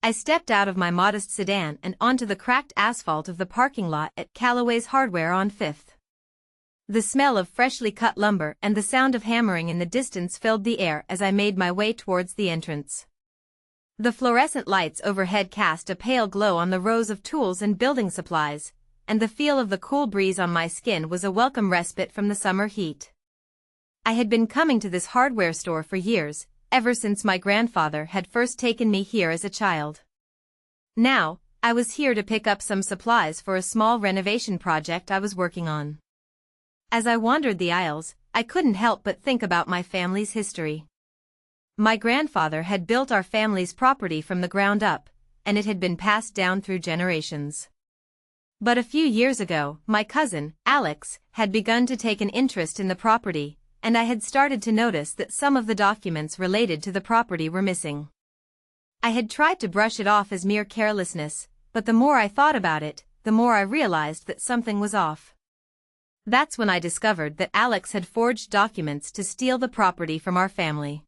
I stepped out of my modest sedan and onto the cracked asphalt of the parking lot at Callaway's Hardware on 5th. The smell of freshly cut lumber and the sound of hammering in the distance filled the air as I made my way towards the entrance. The fluorescent lights overhead cast a pale glow on the rows of tools and building supplies, and the feel of the cool breeze on my skin was a welcome respite from the summer heat. I had been coming to this hardware store for years, ever since my grandfather had first taken me here as a child. Now, I was here to pick up some supplies for a small renovation project I was working on. As I wandered the aisles, I couldn't help but think about my family's history. My grandfather had built our family's property from the ground up, and it had been passed down through generations. But a few years ago, my cousin, Alex, had begun to take an interest in the property, and I had started to notice that some of the documents related to the property were missing. I had tried to brush it off as mere carelessness, but the more I thought about it, the more I realized that something was off. That's when I discovered that Alex had forged documents to steal the property from our family.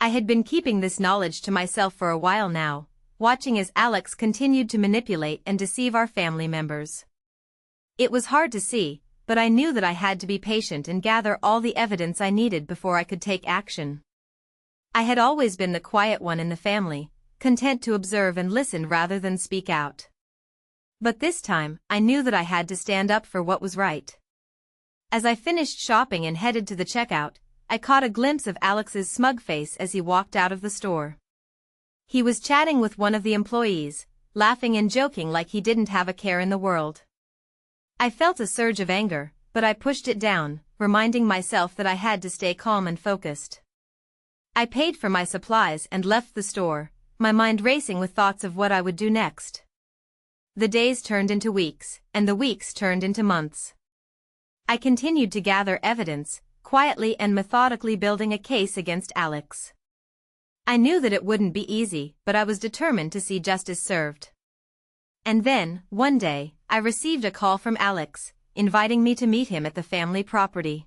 I had been keeping this knowledge to myself for a while now, watching as Alex continued to manipulate and deceive our family members. It was hard to see, but I knew that I had to be patient and gather all the evidence I needed before I could take action. I had always been the quiet one in the family, content to observe and listen rather than speak out. But this time, I knew that I had to stand up for what was right. As I finished shopping and headed to the checkout, I caught a glimpse of Alex's smug face as he walked out of the store. He was chatting with one of the employees, laughing and joking like he didn't have a care in the world. I felt a surge of anger, but I pushed it down, reminding myself that I had to stay calm and focused. I paid for my supplies and left the store, my mind racing with thoughts of what I would do next. The days turned into weeks, and the weeks turned into months. I continued to gather evidence, quietly and methodically building a case against Alex. I knew that it wouldn't be easy, but I was determined to see justice served. And then, one day, I received a call from Alex, inviting me to meet him at the family property.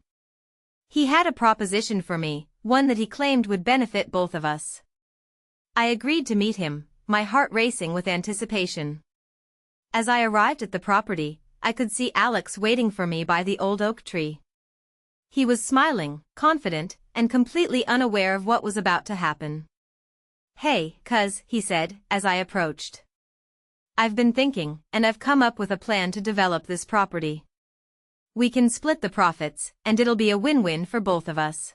He had a proposition for me, one that he claimed would benefit both of us. I agreed to meet him, my heart racing with anticipation. As I arrived at the property, I could see Alex waiting for me by the old oak tree. He was smiling, confident, and completely unaware of what was about to happen. "Hey, cuz," he said, as I approached. "I've been thinking, and I've come up with a plan to develop this property. We can split the profits, and it'll be a win-win for both of us."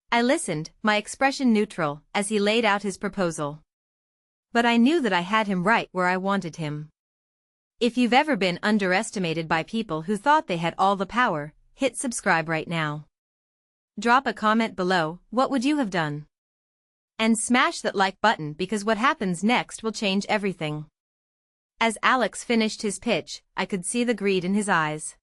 I listened, my expression neutral, as he laid out his proposal. But I knew that I had him right where I wanted him. If you've ever been underestimated by people who thought they had all the power, hit subscribe right now. Drop a comment below, what would you have done? And smash that like button because what happens next will change everything. As Alex finished his pitch, I could see the greed in his eyes.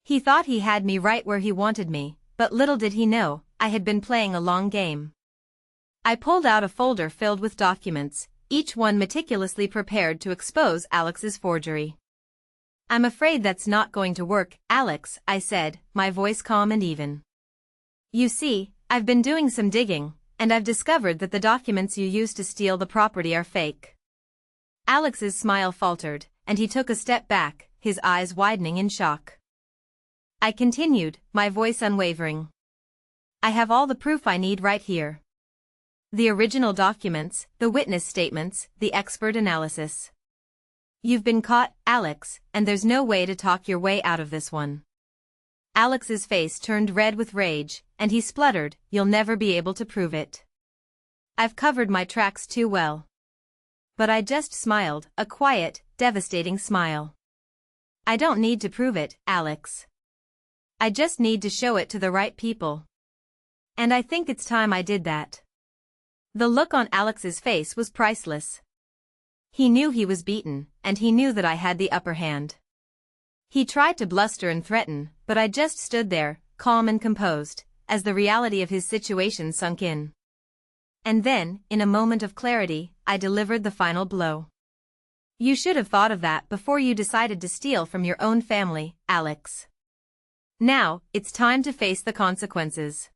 He thought he had me right where he wanted me, but little did he know, I had been playing a long game. I pulled out a folder filled with documents, each one meticulously prepared to expose Alex's forgery. "I'm afraid that's not going to work, Alex," I said, my voice calm and even. "You see, I've been doing some digging, and I've discovered that the documents you used to steal the property are fake." Alex's smile faltered, and he took a step back, his eyes widening in shock. I continued, my voice unwavering. "I have all the proof I need right here. The original documents, the witness statements, the expert analysis. You've been caught, Alex, and there's no way to talk your way out of this one." Alex's face turned red with rage, and he spluttered, "You'll never be able to prove it. I've covered my tracks too well." But I just smiled, a quiet, devastating smile. "I don't need to prove it, Alex. I just need to show it to the right people. And I think it's time I did that." The look on Alex's face was priceless. He knew he was beaten, and he knew that I had the upper hand. He tried to bluster and threaten, but I just stood there, calm and composed, as the reality of his situation sunk in. And then, in a moment of clarity, I delivered the final blow. "You should have thought of that before you decided to steal from your own family, Alex. Now, it's time to face the consequences."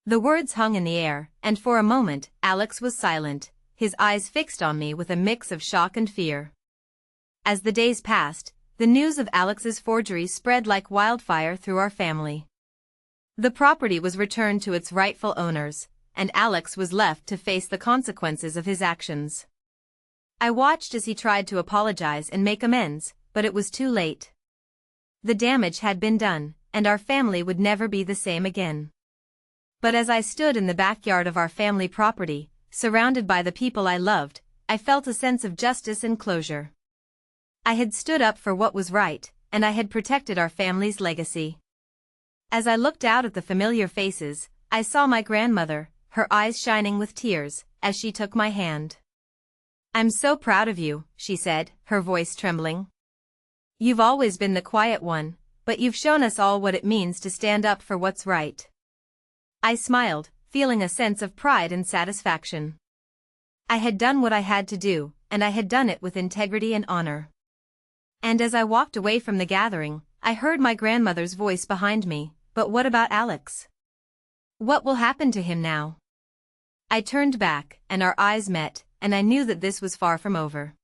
The words hung in the air, and for a moment, Alex was silent, his eyes fixed on me with a mix of shock and fear. As the days passed, the news of Alex's forgery spread like wildfire through our family. The property was returned to its rightful owners, and Alex was left to face the consequences of his actions. I watched as he tried to apologize and make amends, but it was too late. The damage had been done, and our family would never be the same again. But as I stood in the backyard of our family property, surrounded by the people I loved, I felt a sense of justice and closure. I had stood up for what was right, and I had protected our family's legacy. As I looked out at the familiar faces, I saw my grandmother, her eyes shining with tears, as she took my hand. "I'm so proud of you," she said, her voice trembling. "You've always been the quiet one, but you've shown us all what it means to stand up for what's right." I smiled, feeling a sense of pride and satisfaction. I had done what I had to do, and I had done it with integrity and honor. And as I walked away from the gathering, I heard my grandmother's voice behind me, "But what about Alex? What will happen to him now?" I turned back, and our eyes met, and I knew that this was far from over.